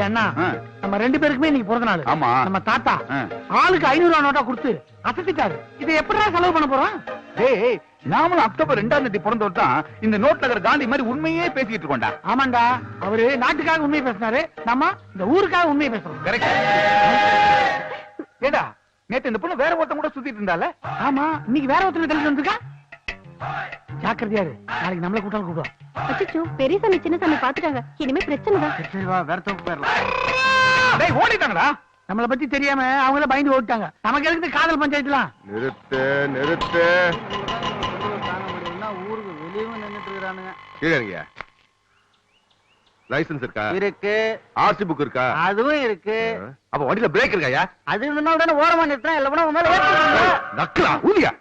அண்ணா நம்ம 2 பேருக்குமே இன்னைக்கு பிறந்த நாள். ஆமா. நம்ம தாத்தா ஆளுக்கு 500 ரூபாய் நோட்டா கொடுத்து அசத்திட்டாரு. இதை எப்படிடா செலவு பண்ண போறோம்? டேய், நாமளும் அக்டோபர் 2ஆம் தேதி பிறந்தவர் தான் இந்த நோட்ல இருக்கிற காந்தி மாதிரி உண்மையே பேசிட்டு இருக்கோம்டா. ஆமாண்டா, அவரு நாட்டுக்காக உண்மையை பேசினாரு, நம்ம இந்த ஊருக்காக உண்மையை பேசுறோம். கரெக்ட். ஏடா, நேத்து இந்த பொண்ணு வேற ஒருத்தன் கூட சுத்திட்டு இருந்தால? ஆமா, இன்னைக்கு வேற ஒருத்தனை தள்ளிட்டு வந்திருக்கா. ஜாக்கிரதையாரு, நாளைக்கு நம்மள கூட்டாலும் கூடுவா. அச்சச்சோ, பெரிய சாமி சின்ன சாமி பாத்துட்டாங்க. இனிமே பிரச்சனை தான். சரி வா, வேற தோப்பு போயிடலாம். டேய், ஓடிட்டாங்கடா. நம்மளை பத்தி தெரியாம அவங்கள பயந்து ஓடிட்டாங்க. நமக்கு எதுக்கு காதல் பஞ்சாயத்துலாம்? நிறுத்து நிறுத்து. ஊருக்கு வெளியவும் நின்னுட்டு இருக்கானுங்க. கீழே லைசன்ஸ் இருக்கா? இருக்கு. ஆர்சி புக் இருக்கா? அதுவும் இருக்கு. அப்ப வண்டியில பிரேக் இருக்காயா? அது இருந்தாலும் தானே ஓரமா நிறுத்தினா இல்ல போனா மேல நக்கலா ஊதியா?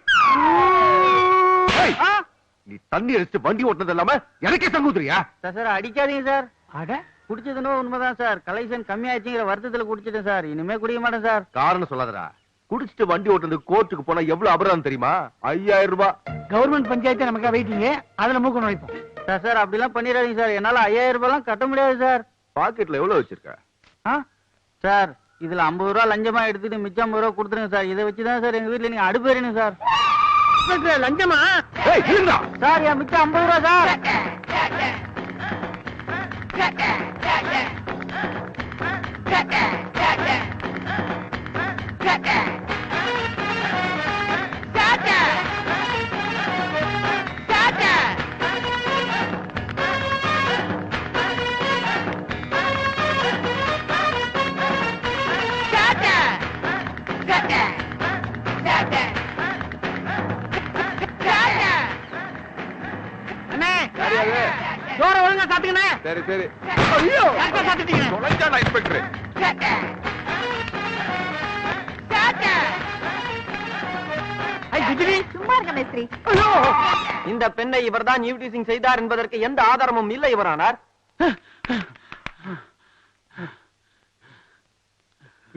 நீ தண்ணி அடிச்சு வண்டி ஓட்டுனது இல்லாம எனக்கே சங்கூத்துறியா? சார் அடிக்காதீங்க சார். அட, குடிச்சதுனோ உண்மைதான் சார். கலெக்ஷன் கம்மியாச்சுங்கிற வருத்தத்துல குடிச்சிட்டேன் சார். இனிமே குடிக்க மாட்டேன் சார். காரணம் சொல்லாதடா. குடிச்சிட்டு வண்டி ஓட்டுறது கோர்ட்டுக்கு போனா எவ்வளவு அபராதம் தெரியுமா? 5000 ரூபாய். கவர்மெண்ட் பஞ்சாயத்து நமக்கா வெயிட்டிங்க, அதுல மூக்க நுழைப்போம். சார் அப்படிலாம் பண்ணிடாதீங்க சார். என்னால 5000 ரூபாய்லாம் கட்ட முடியாது சார். பாக்கெட்ல எவ்வளவு வச்சிருக்க? சார், இதுல 50 ரூபாய் லஞ்சமா எடுத்துட்டு மிச்சம் 50 ரூபாய் கொடுத்துருங்க சார். இதை வச்சுதான் சார் எங்க வீட்டுல நீங்க அடுப்பு எறியணும் சார். லஞ்சமா சார்? என் மிச்சம் 50 ரூபாய் சார். டோரை ஒழுங்கா சாத்துக்கண்ணே. சரி சரி. ஐயோ, சாத்திட்டீங்க. தொலைஞ்சாடா இன்ஸ்பெக்டர். சும்மா இருக்க மேஸ்திரி. இந்த பெண்ணை இவர்தான் ஈவ்டீசிங் செய்தார் என்பதற்கு எந்த ஆதாரமும் இல்லை இவரானார்.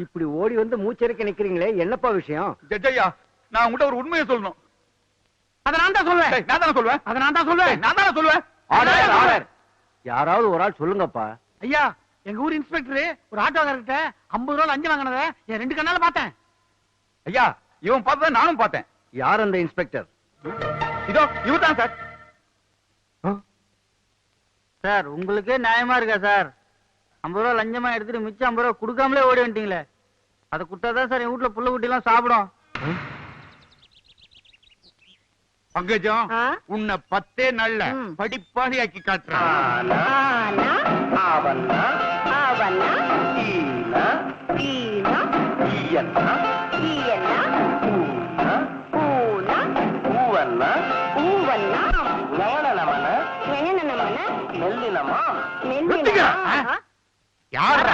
இப்படி ஓடி வந்து மூச்சரிக்க நிக்கிறீங்களே, என்னப்பா விஷயம்? ஜட்ஜையா, நான் உங்ககிட்ட ஒரு உண்மையை சொல்லணும். அதை நான் தான் சொல்லுவேன். நான் தானே சொல்லுவேன். அதை நான் தான் சொல்லுவேன். நான் தானே சொல்லுவேன். Order, order. யாராவது ஒரு ஆள் சொல்லுங்கப்பா. ஐயா, எங்க ஊர் இன்ஸ்பெக்டர் ஒரு ஆட்டோக்காரர்கிட்ட 50 ரூபாய் லஞ்சம் வாங்கினத என் 2 கண்ணால பார்த்தேன். ஐயா, இவன் பார்த்தத நானும் பார்த்தேன். யார் அந்த இன்ஸ்பெக்டர்? இதோ இவர்தான் சார். சார், உங்களுக்கே நியாயமா இருக்கா சார்? 50 ரூபாய் லஞ்சமா எடுத்துட்டு மிச்சம் 50 ரூபாய் கொடுக்காமலே ஓடி வந்துட்டீங்களே. அதை குட்டாதான் சார் என் வீட்டுல புள்ள குட்டி எல்லாம் சாப்பிடும். பங்கஜம், உன்னை 10 நாள்ல படிப்பாளி ஆக்கி காட்டுறேன். யார்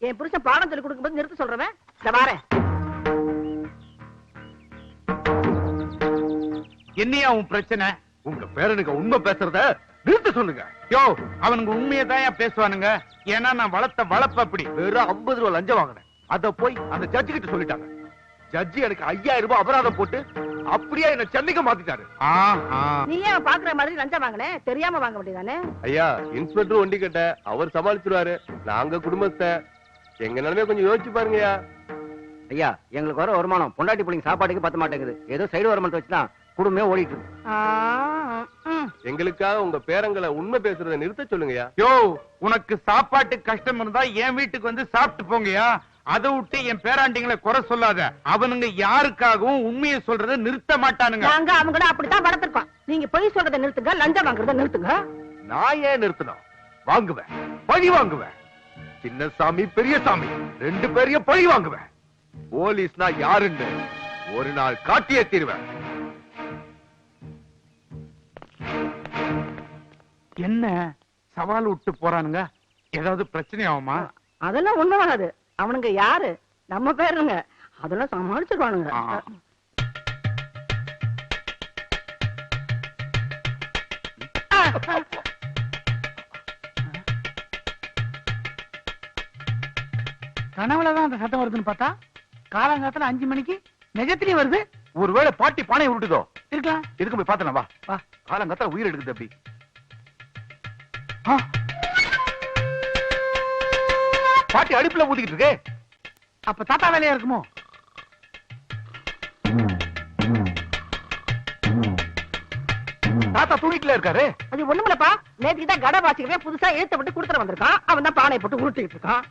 என் புருஷன் பாடம் சொல்லி கொடுக்கும்போது நிறுத்த சொல்றவன் வாரேன். என்னையா உன் பிரச்சனை? உங்க பேரனுக்கு உண்மை பேசுறத நிறுத்த சொல்லுங்க. யோ, அவனுங்க உண்மையை தான் பேசுவானுங்க. ஏன்னா நான் வளர்த்த வளர்ப்பு அப்படி. வெறும் 50 ரூபாய் லஞ்சம் வாங்கினேன். அத போய் அந்த ஜட்ஜி கிட்ட சொல்லிட்டாங்க. ஜட்ஜி எனக்கு 5000 ரூபாய் அபராதம் போட்டு அப்படியே என்ன சென்னைக்கு மாத்திட்டாரு. நீ ஏன் பாக்குற மாதிரி லஞ்சம் வாங்கினே? தெரியாம வாங்க வேண்டியதானே? ஐயா, இன்ஸ்பெக்டர் ஒண்டி கிட்ட அவர் சமாளிச்சிருவாரு. நாங்க குடும்பத்தை எங்க நிலைமைய கொஞ்சம் யோசிச்சு பாருங்கய்யா. ஐயா, எங்களுக்கு வர வருமானம் பொண்டாட்டி பிள்ளைங்க சாப்பாட்டுக்கு பத்த மாட்டேங்குது. ஏதோ சைடு வருமானத்தை வச்சுதான் குடும்பமே ஓடிட்டு இருக்கு. எங்களுக்காக உங்க பேரங்களை உண்மை பேசுறதை நிறுத்த சொல்லுங்கய்யா. யோ, உனக்கு சாப்பாட்டு கஷ்டம் இருந்தா என் வீட்டுக்கு வந்து சாப்பிட்டு போங்கயா. அதை விட்டு என் பேராண்டிங்களை குறை சொல்லாத. அவனுங்க யாருக்காகவும் உண்மையை சொல்றதை நிறுத்த மாட்டானுங்க. நாங்க அவங்க அப்படித்தான் வளர்த்திருக்கோம். நீங்க பொய் சொல்றதை நிறுத்துங்க, லஞ்சம் வாங்குறத நிறுத்துங்க. நான் ஏன் நிறுத்தணும்? வாங்குவேன், பழி வாங்குவேன். சின்ன சாமி பெரிய சாமி 2 பேரையும் பழி வாங்குவேன். போலீஸ்னா யாருன்னு ஒரு நாள் காட்டியே தீருவேன். என்ன சவால் விட்டு போறானுங்க? ஏதாவது பிரச்சனை ஆகுமா? அதெல்லாம் ஒண்ணு வராது. அவனுங்க யாரு? நம்ம பேருங்க. அதெல்லாம் சமாளிச்சிருவானுங்க. கனவுலதான் அந்த சத்தம் வருதுன்னு பார்த்தா காலங்காலத்துல 5 மணிக்கு நிஜத்திலயும் வருது. ஒருவேளை பாட்டி பானை விட்டுதோ இருக்கலாம். எதுக்கு போய் பார்த்தலாம். வா வா. காலங்காலத்துல உயிர் எடுக்குது அப்படி. பாட்டி அடுப்புல ஊதிக்கிட்டு இருக்கு. அப்ப தாத்தா வேலையா இருக்குமோ? தாத்தா தூங்கிட்டுல இருக்காரு. அது ஒண்ணுமில்லப்பா, நேற்றுக்கு தான் கடை வாசிக்கிறேன், புதுசா எழுத்த விட்டு கொடுத்துட்டு வந்திருக்கான். அவன் தான் பானை போட்டு உருட்டிட்டு இருக்கான்.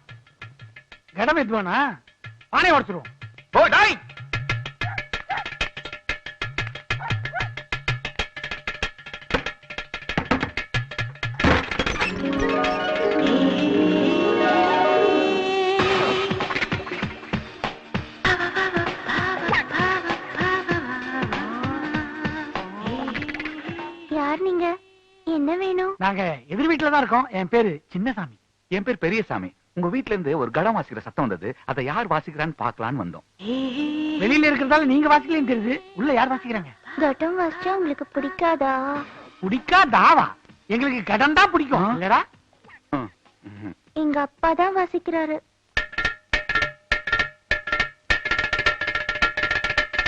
கடம் எதுவானா பானை உடச்சிருவோம். ஓ டாய், யார் நீங்க? என்ன வேணும்? நாங்க எதிர் வீட்டுல தான் இருக்கோம். என் பேரு சின்னசாமி. என் பேர் பெரியசாமி. உங்க வீட்ல இருந்து ஒரு கடம் வாசிக்கிற சத்தம் வந்தது. அதை யார் வாசிக்கிறான்னு பாக்கலான்னு வந்தோம். வெளியில இருக்கிறதால நீங்க வாசிக்கலன்னு தெரியுது. உள்ள யார் வாசிக்கிறாங்க? கட்டம் வாசிச்சா உங்களுக்கு பிடிக்காதா? பிடிக்காதாவா? எங்களுக்கு கடம் தான் பிடிக்கும் இல்லடா. எங்க அப்பா தான் வாசிக்கிறாரு.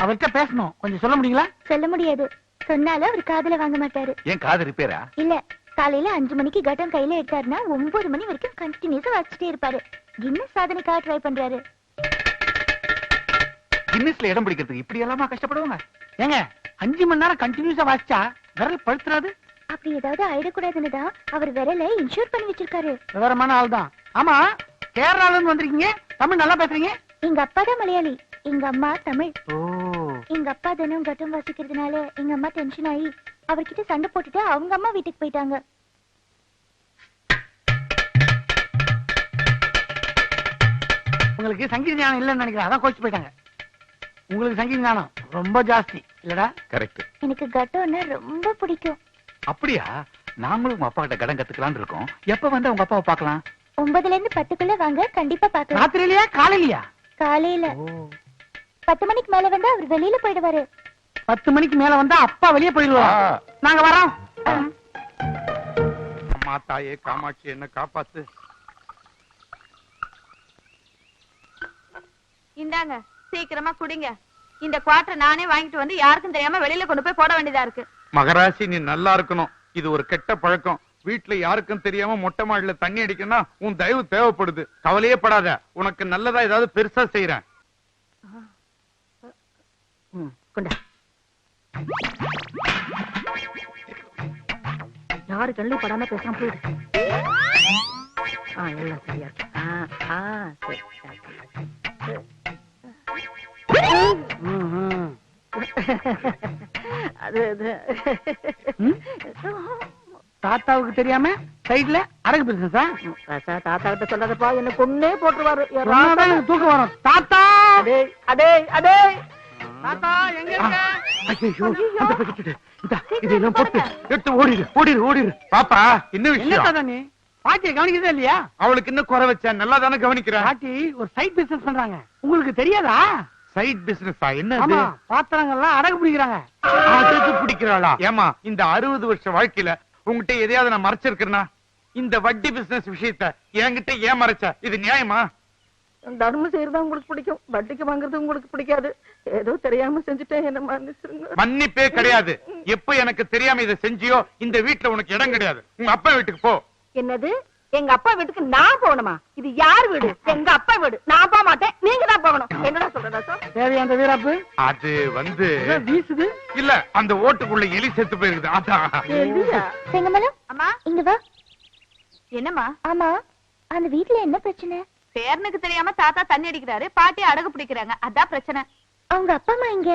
அவர்கிட்ட பேசணும், கொஞ்சம் சொல்ல முடியுங்களா? சொல்ல முடியாது. சொன்னாலும் அவர் காதுல வாங்க மாட்டாரு. ஏன் காது ரிப்பேரா? இல்ல, காலையில 5 மணிக்கு கட்டம் கையில எடுத்தாருன்னா 9 மணி வரைக்கும் கண்டினியூஸா வாசிச்சுட்டே இருப்பாரு. கின்னஸ் சாதனைக்காக ட்ரை பண்றாரு. கின்னஸ்ல இடம் பிடிக்கிறதுக்கு இப்படி எல்லாமா கஷ்டப்படுவாங்க? ஏங்க 5 மணி நேரம் கண்டினியூஸா வாசிச்சா விரல் பழுத்துறாது? அப்படி ஏதாவது ஆயிடக்கூடாதுன்னு தான் அவர் விரலை இன்சூர் பண்ணி வச்சிருக்காரு. விவரமான ஆள் தான். ஆமா, கேரளால இருந்து வந்திருக்கீங்க, தமிழ் நல்லா பேசுறீங்க. எங்க அப்பா தான் மலையாளி, எங்க அம்மா தமிழ். ஓ, எங்க அப்பா தினம் கட்டம் வாசிக்கிறதுனால எங்க அம்மா டென்ஷன் ஆகி அவர்கிட்ட சண்டை போட்டுட்டு அவங்க அம்மா வீட்டுக்கு போயிட்டாங்க. உங்களுக்கு சங்கீத ஞானம் இல்லைன்னு நினைக்கிறேன், அதான் கோச்சு போயிட்டாங்க. உங்களுக்கு சங்கீத ஞானம் ரொம்ப ஜாஸ்தி இல்லடா. கரெக்ட். எனக்கு கட்டம்னா ரொம்ப பிடிக்கும். அப்படியா? நாங்களும் உங்க அப்பா கிட்ட கடன் கத்துக்கலாம்னு இருக்கோம். எப்ப வந்து உங்க அப்பாவை பார்க்கலாம்? 9ல இருந்து 10க்குள்ள வாங்க, கண்டிப்பா பாக்கலாம். ராத்திரியிலயா காலையிலயா? காலையில 10 மணிக்கு மேல வந்தா அவர் வெளியில போயிடுவாரு. 10 மணிக்கு மேல வந்தா அப்பா வெளியே போயிடுவாரு. நாங்க வரோம். அம்மா தாயே காமாட்சி என்ன காப்பாத்து. இந்தாங்க, சீக்கிரமா குடிங்க. இந்த குவார்டர் நானே வாங்கிட்டு வந்து யாருக்கும் தெரியாம வெளியில கொண்டு போய் போட வேண்டியதா இருக்கு. மகராசி, நீ நல்லா இருக்கணும். இது ஒரு கெட்ட பழக்கம். வீட்டுல யாருக்கும் தெரியாம மொட்டை மாடியில தண்ணி அடிக்கணும்னா உன் தயவு தேவைப்படுது. கவலையே படாத, உனக்கு நல்லதா ஏதாவது பெருசா செய்யறேன். கொண்டா. யாரு கண்ணு படாம பேசாம போயிடு. எல்லாம் சரியா இருக்கு. தாத்தாவுக்கு தெரியாம சைடுல அடகு பிசினஸா? தாத்தா கிட்ட சொல்லாதப்பா, என்ன கொன்னே போட்டுருவாரு. தூக்கம் வரும். தாத்தா, அடே அடே அடே, தாத்தா எங்க இருக்க? ஐயோ, அந்த பக்கெட் இதெல்லாம் போட்டு எடுத்து ஓடிடு ஓடிடு ஓடிடு. பாப்பா, என்ன என்ன விஷயம்? தாத்தா நீ பாட்டியை கவனிக்கிறதே இல்லையா? அவளுக்கு இன்னும் குறை வச்ச நல்லா தானே கவனிக்கிறேன். பாட்டி ஒரு சைட் பிசினஸ் பண்றாங்க, உங்களுக்கு தெரியாதா? சைட் பிசினஸா? என்ன ஆமா, பாத்திரங்கள்லாம் அடகு பிடிக்கிறாங்க. அதுக்கு பிடிக்கிறாளா? ஏமா, இந்த 60 வருஷ வாழ்க்கையில உங்ககிட்ட எதையாவது நான் மறைச்சிருக்கிறேனா? இந்த வட்டி பிசினஸ் விஷயத்த என்கிட்ட ஏன் மறைச்ச? இது நியாயமா? தர்மம் செய்யறதா உங்களுக்கு பிடிக்கும், வட்டிக்கு வாங்குறது உங்களுக்கு பிடிக்காது. ஏதோ தெரியாம செஞ்சுட்டேன், என்ன மன்னிச்சிருங்க. மன்னிப்பே கிடையாது. எப்ப எனக்கு தெரியாம இதை செஞ்சியோ இந்த வீட்டுல உனக்கு இடம் கிடையாது. உங்க அப்பா வீட்டுக்கு போ. என்னது? எங்க அப்பா வீட்டுக்கு நான் போகணுமா? இது யார் வீடு? எங்க அப்பா வீடு. நான் போக மாட்டேன், நீங்க தான் போகணும். என்னடா சொல்றதா சார்? தேவையா அந்த வீராப்பு? அது வந்து வீசுது இல்ல, அந்த ஓட்டுக்குள்ள எலி செத்து போயிருக்குது. அதான். செங்கமலம், அம்மா, இங்க வா. என்னம்மா? ஆமா, அந்த வீட்ல என்ன பிரச்சனை? பேரனுக்கு தெரியாம தாத்தா தண்ணி அடிக்கிறாரு, பாட்டி அடகு பிடிக்கிறாங்க, அதான் பிரச்சனை. அவங்க அப்பா அம்மா இங்க?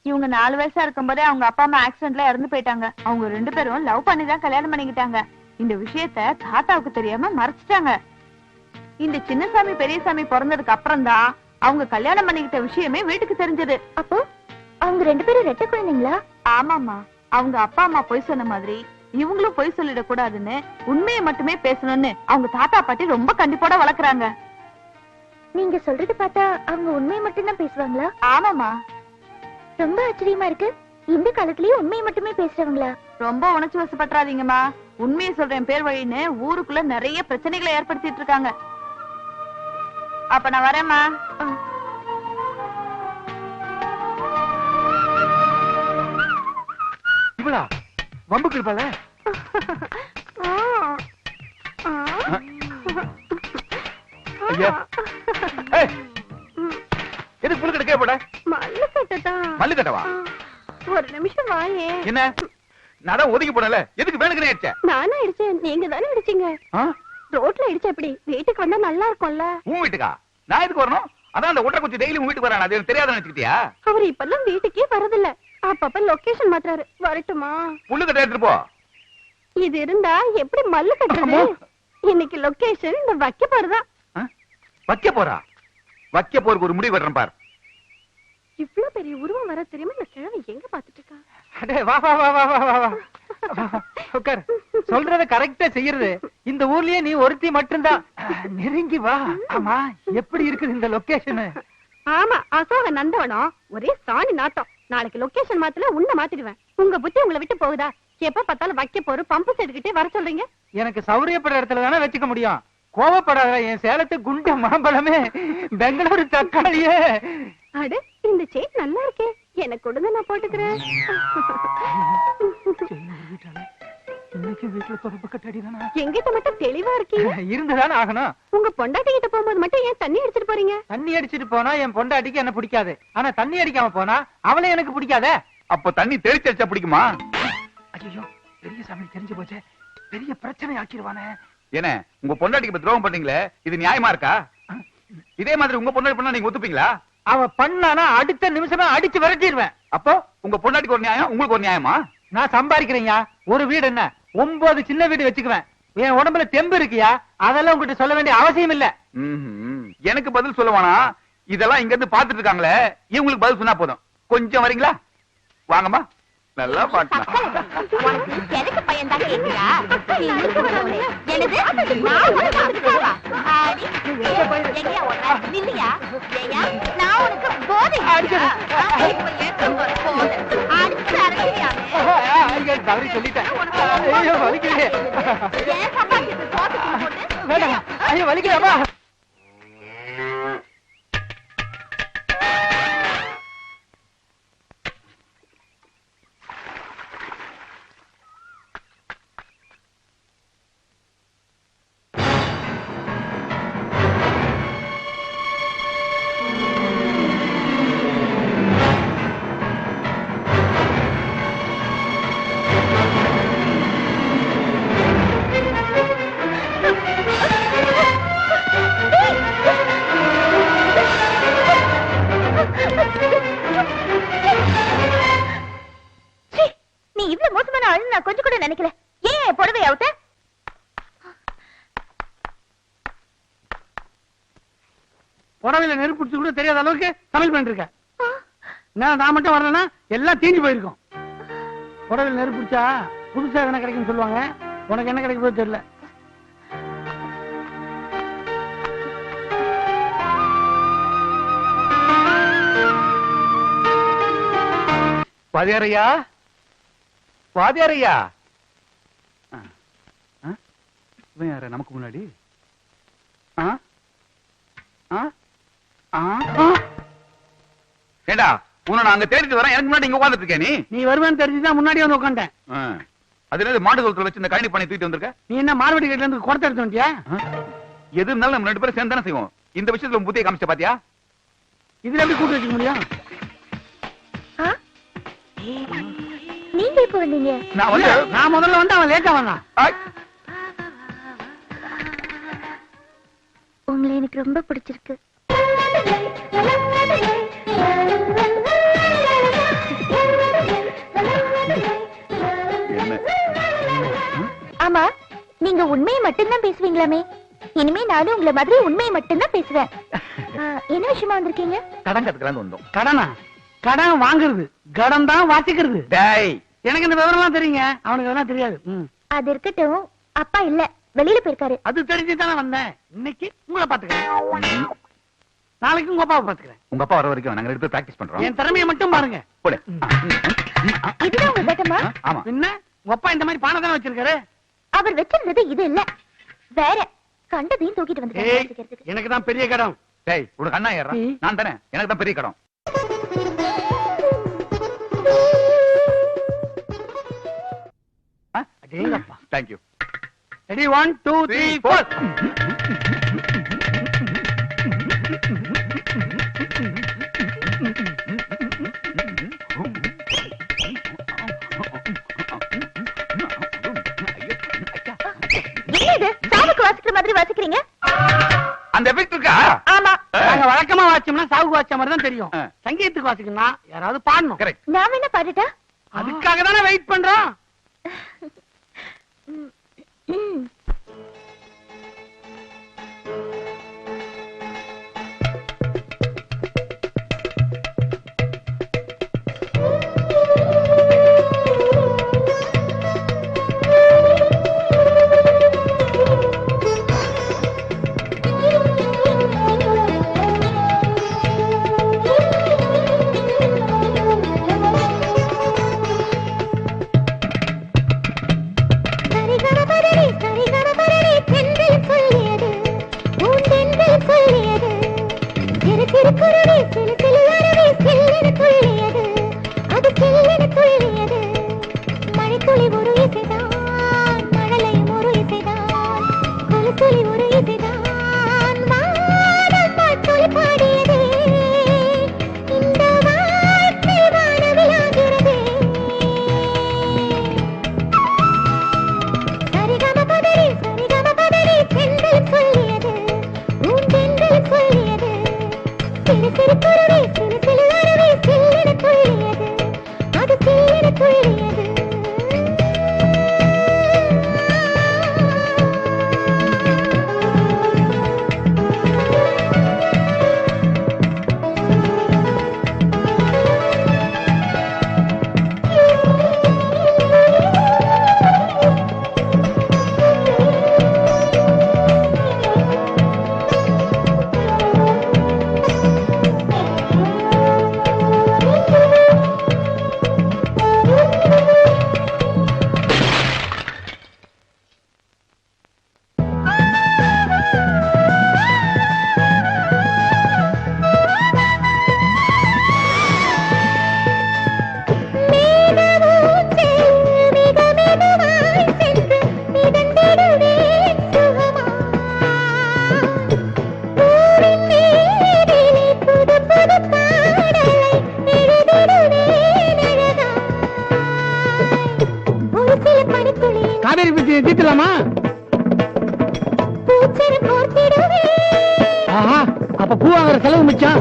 இவங்க 4 வயசா இருக்கும்போதே அவங்க அப்பா அம்மா ஆக்சிடென்ட்ல இறந்து போயிட்டாங்க. அவங்க 2 பேரும் லவ் பண்ணி தான் கல்யாணம் பண்ணிக்கிட்டாங்க. இந்த விஷயத்த தாத்தாவுக்கு தெரியாம மறைச்சிட்டாங்க. இந்த சின்னசாமி பெரியசாமி பிறந்ததுக்கு அப்புறம் தான் அவங்க கல்யாணம் பண்ணிக்கிட்ட விஷயமே வீட்டுக்கு தெரிஞ்சது. அப்போ அவங்க 2 பேரும் ரெட்டை குழந்தைங்களா? ஆமாமா, அவங்க அப்பா அம்மா பொய் சொன்ன மாதிரி இவங்களும் பொய் சொல்லிட கூடாதுன்னு உண்மையை மட்டுமே பேசணும்னு அவங்க தாத்தா பாட்டி ரொம்ப கண்டிப்போட வளர்க்கறாங்க. நீங்க சொல்றது பார்த்தா அவங்க உண்மையை மட்டும்தான் பேசுவாங்களா? ஆமாமா, ரொம்ப ஆச்சரியமா இருக்கு. இந்த காலத்திலயும் உண்மையை மட்டுமே பேசுறவங்களா? ரொம்ப உணர்ச்சி வசப்பட்டுறாதீங்கம்மா. உண்மையை சொல்றேன் பேர் வழின்னு ஊருக்குள்ள நிறைய பிரச்சனைகளை ஏற்படுத்திட்டு இருக்காங்க. அப்ப நான் வரேம்மா. இவளா வம்புக்கு இருப்பாள? ஐயா. ஏய், எதுக்கு புழுக்கடை கீழே போட? மல்லு கட்டதான். மல்லு கட்டவா? ஒரு நிமிஷம் வாயே. என்ன நான் தான் ஒதுக்கி போடல, எதுக்கு வேணுக்குனே அடிச்ச? நானா அடிச்சேன், நீங்க தானே அடிச்சீங்க. ரோட்ல அடிச்ச எப்படி? வீட்டுக்கு வந்தா நல்லா இருக்கும்ல. உன் வீட்டுக்கா? நான் எதுக்கு வரணும்? அதான் அந்த ஒட்டரை குச்சி டெய்லி உன் வீட்டுக்கு வரான், அது எனக்கு தெரியாத நினைச்சுக்கிட்டியா? அவர் இப்பெல்லாம் வீட்டுக்கே வரதில்ல, அப்பப்ப லொகேஷன் மாத்துறாரு. வரட்டுமா? புழுக்கட்டை எடுத்துட்டு போ. இது இருந்தா எப்படி மல்லு கட்டுறது? இன்னைக்கு லொகேஷன் இந்த வைக்க போறதான். வைக்க போறா? வைக்க போறதுக்கு ஒரு முடிவு வர்றேன் பார். இவ்ளோ பெரிய உருவம் வர தெரியுமா? இந்த கிழமை எங்க பாத்துட்டு இருக்கா? அடே வா வா வா வா வா வா உட்கார். சொல்றத கரெக்டா செய்யறது இந்த ஊர்லயே நீ ஒருத்தி மட்டும்தான். நெருங்கி வா. ஆமா, எப்படி இருக்குது இந்த லொகேஷன்? ஆமா, அசோக நந்தவனம் ஒரே சாணி நாட்டம். நாளைக்கு லொகேஷன் மாத்தல உன்னை மாத்திடுவேன். உங்க புத்தி உங்களை விட்டு போகுதா? எப்ப பார்த்தாலும் வைக்க போற பம்பு செட்டுக்கிட்டே வர சொல்றீங்க. எனக்கு சௌரியப்படுற இடத்துல தானே வச்சுக்க முடியும். கோவப்படாத, என் சேலத்து குண்ட மாம்பழமே, பெங்களூரு தக்காளியே. அட, இந்த செயின் நல்லா இருக்கே, எனக்கு கொடுங்க, நான் போட்டுக்கிறேன். இன்னைக்கு வீட்டுல தொடர்பு கட்டடிதானா? எங்கிட்ட மட்டும் தெளிவா இருக்கீங்க. இருந்துதானே ஆகணும். உங்க பொண்டாட்டி கிட்ட போகும்போது மட்டும் ஏன் தண்ணி அடிச்சிட்டு போறீங்க? தண்ணி அடிச்சிட்டு போனா என் பொண்டாட்டிக்கு என்ன பிடிக்காது. ஆனா தண்ணி அடிக்காம போனா அவளை எனக்கு பிடிக்காதே. அப்ப தண்ணி தெளிச்சு அடிச்சா பிடிக்குமா? ஐயோ, பெரிய சாமி தெரிஞ்சு போச்சே, பெரிய பிரச்சனை ஆக்கிடுவானே. என்ன உங்க பொண்டாட்டிக்கு இப்ப துரோகம் பண்ணீங்களே, இது நியாயமா இருக்கா? இதே மாதிரி உங்க பொண்டாட்டி பண்ணா நீங்க ஒத்துப்பீங்களா? அவ பண்ணானா அடுத்த நிமிஷமே அடிச்சு விரட்டிடுவேன். அப்போ உங்க பொண்டாட்டிக்கு ஒரு நியாயம், உங்களுக்கு ஒரு நியாயமா? நான் சம்பாதிக்கிறேன்யா. ஒரு வீடு என்ன 9 சின்ன வீடு வச்சுக்குவேன். என் உடம்புல தெம்பு இருக்கியா? அதெல்லாம் உங்ககிட்ட சொல்ல வேண்டிய அவசியம் இல்ல. எனக்கு பதில் சொல்லுவானா? இதெல்லாம் இங்க இருந்து பாத்துட்டு இருக்காங்களே, இவங்களுக்கு பதில் சொன்னா போதும். கொஞ்சம் வரீங்களா? வாங்கம்மா, நல்லா பாட்டு. எனக்கு பையன் தான் கேக்குறா. என்னது? நான் இல்லையா? நான் உனக்கு போதை தவறி சொல்லிட்டேன். ஐயோ வலிக்கிறே. ஐயோ வலிக்கிறேமா. நீ இவ்வளவு மோசமான ஆளு நான் கொஞ்சம் கூட நினைக்கல. ஏன் புடவை அவுட்ட? புடவையில நெருப்பு பிடிச்சு கூட தெரியாத அளவுக்கு சமையல் பண்ணிட்டு இருக்க. நான் மட்டும் வரலன்னா எல்லாம் தீஞ்சு போயிருக்கும். புடவையில நெருப்பு பிடிச்சா புதுசா என்ன கிடைக்கும்னு சொல்லுவாங்க. உனக்கு என்ன கிடைக்கும் தெரியல. வாதியாரையா, வாதியாரையா. இவன் யார நமக்கு முன்னாடி? ஏண்டா உன்னை நான் அங்க தேடிட்டு வரேன், எனக்கு முன்னாடி இங்க உட்கார்ந்துட்டு இருக்கேன். நீ வருவேன்னு தெரிஞ்சுதான் முன்னாடி வந்து உட்காந்தேன். அது என்னது மாட்டு தோட்டத்துல வச்சு இந்த கழனி பண்ணி தூக்கிட்டு வந்திருக்க? நீ என்ன மார்வடி கட்டில இருந்து குடத்தை எடுத்து வந்தியா? எது இருந்தாலும் நம்ம 2 பேரும் சேர்ந்து தானே செய்வோம். இந்த விஷயத்துல உன் புத்தியை காமிச்ச பாத்தியா? இதுல எப்படி கூட்டு வச்சுக்க முடியும்? நீங்க எப்ப வந்தீங்க? நான் முதல்ல வந்து அவன் லேட்டா வந்தான். உங்களை எனக்கு ரொம்ப பிடிச்சிருக்கு. ஆமா, நீங்க உண்மையை மட்டும்தான் பேசுவீங்களாமே. இனிமே நானும் உங்களை மாதிரி உண்மையை மட்டும்தான் பேசுவேன். என்ன விஷயமா வந்திருக்கீங்க? கடன் கத்துக்கலான்னு வந்தோம். கடனா? கடன் வாங்குறது, கடன் தான் வாசிக்கிறது. எனக்கு இந்த விவரம் தெரியுங்க, அவனுக்கு அதெல்லாம் தெரியாது. அது இருக்கட்டும், அப்பா இல்ல, வெளியில போயிருக்காரு. அது தெரிஞ்சுதானே வந்தேன். இன்னைக்கு உங்களை பாத்துக்கிறேன், நாளைக்கு உங்க அப்பாவை பாத்துக்கிறேன். உங்க அப்பா வர வரைக்கும் நாங்க 2 பேரும் பிராக்டிஸ் பண்றோம். என் திறமையை மட்டும் பாருங்க. போடு. இதுதான் உங்க கட்டமா? ஆமா. என்ன உங்க அப்பா இந்த மாதிரி பானை தானே வச்சிருக்காரு? அவர் வச்சிருந்தது இது இல்ல, வேற கண்டதையும் தூக்கிட்டு வந்து. எனக்கு தான் பெரிய கடன். டேய், உனக்கு அண்ணா ஏறா? நான் தானே, எனக்கு தான் பெரிய கடன். அடேங்கப்பா. Thank you. ரெடி 1 2 3 4. அந்த எஃபெக்ட் இருக்கா? ஆமா. நாங்க வழக்கமா வாச்சோம்னா சாவுக்கு வாச்ச மாதிரி தான் தெரியும். ஆ. சங்கீதத்துக்கு வாசிக்கணும்னா யாராவது பாடணும். கரெக்ட். நான் என்ன பாருட்டா? அதுக்காக தானே வெயிட் பண்றோம். காவேரி பத்தி தீர்த்தலாமா? அப்ப பூ வாங்குற செலவு மிச்சம்.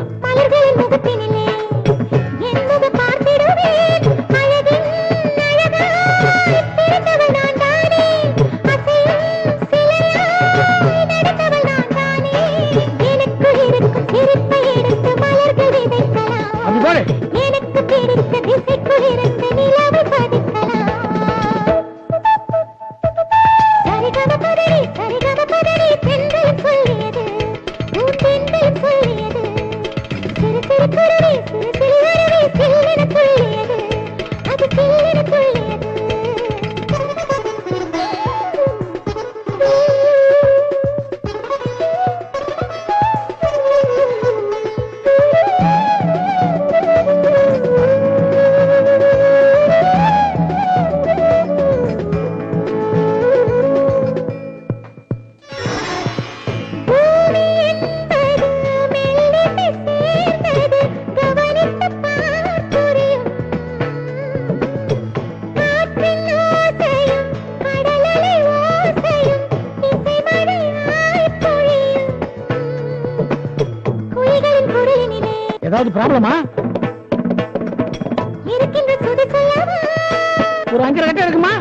ஏதாவது ப்ராப்ளமா? ஒரு 5 கட்டம் இருக்குமா?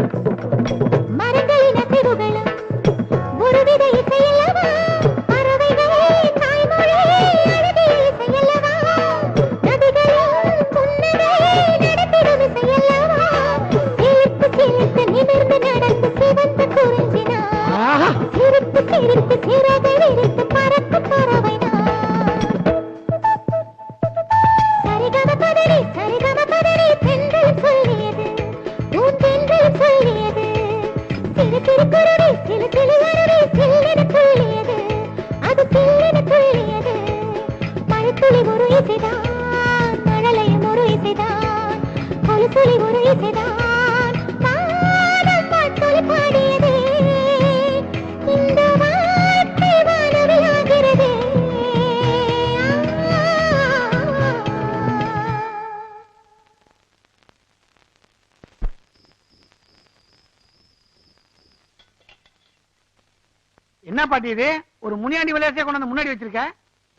என்ன பாட்டி இது? ஒரு முனியாண்டி விளையாட்டே கொண்டாந்து முன்னாடி வச்சிருக்க.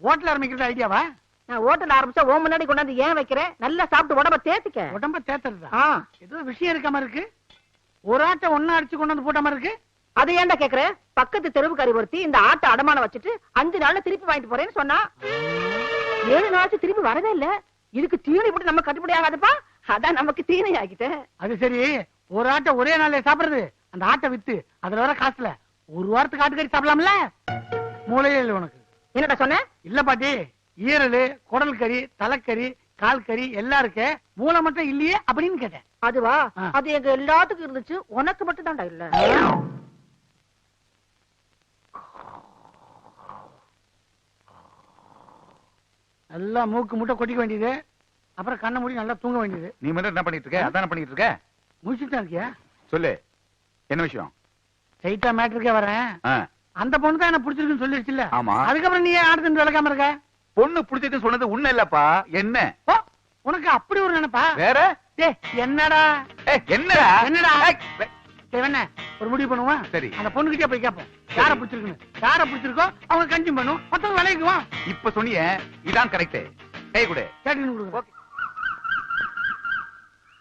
ஹோட்டல் ஆரம்பிக்கிறது ஐடியாவா? நான் ஹோட்டல் ஆரம்பிச்சா ஓ முன்னாடி கொண்டாந்து ஏன் வைக்கிறேன்? நல்லா சாப்பிட்டு உடம்ப தேத்துக்க. உடம்ப தேத்துறதா? ஏதோ விஷயம் இருக்க மாதிரி இருக்கு. ஒரு ஆட்டை ஒன்னா அடிச்சு கொண்டாந்து போட்ட மாதிரி இருக்கு. அது ஏன்டா கேக்குற? பக்கத்து தெருவுக்காரி ஒருத்தி இந்த ஆட்டை அடமானம் வச்சுட்டு 5 நாள்ல திருப்பி வாங்கிட்டு போறேன்னு சொன்னா. 7 நாளாச்சு திருப்பி வரவே இல்ல. இதுக்கு தீனி போட்டு நம்ம கட்டுப்படி ஆகாதுப்பா. அதான் நமக்கு தீனி ஆகிட்டேன். அது சரி, ஒரு ஆட்டை ஒரே நாள்ல சாப்பிடுறது, அந்த ஆட்டை வித்து அதுல வர காசுல ஒரு வாரத்துக்கு ஆட்டுக்கறி சாப்பிடலாம்ல? மூளையே இல்லை உனக்கு. என்னடா சொன்ன? இல்ல பாட்டி, ஈரல், குடல் கறி, தலைக்கறி, கால் கறி எல்லாம் இருக்கு, மூளை மட்டும் இல்லையே அப்படின்னு கேட்டேன். அதுவா? அது எங்க எல்லாத்துக்கும் இருந்துச்சு, உனக்கு மட்டும் தான்டா இல்ல. நல்லா மூக்கு முட்டை கொட்டிக்க வேண்டியது, அப்புறம் கண்ணை மூடி நல்லா தூங்க வேண்டியது. நீ மட்டும் என்ன பண்ணிட்டு இருக்க? அதான் பண்ணிட்டு இருக்க. முடிச்சுட்டு இருக்கியா? சொல்லு, என்ன விஷயம்? ஸ்ட்ரைட்டா மேட்டருக்கே வரேன். அந்த பொண்ணு தான் என்ன பிடிச்சிருக்குன்னு சொல்லிடுச்சுல்ல? ஆமா. அதுக்கப்புறம் நீ ஆடுதுன்னு விளக்காம இருக்க? பொண்ணு பிடிச்சதுன்னு சொன்னது உண்மை இல்லப்பா. என்ன உனக்கு அப்படி ஒரு நினைப்பா? வேற என்னடா என்னடா என்னடா என்ன ஒரு முடிவு பண்ணுவான். சரி, அந்த பொண்ணுகிட்டே போய் கேட்போம் யார பிடிச்சிருக்குன்னு. யார பிடிச்சிருக்கோ அவங்க கஞ்சி பண்ணும், மத்தவங்க விளைக்குவான். இப்ப சொன்னியே இதான் கரெக்ட். கை கொடு. கேட்டு கொடுங்க.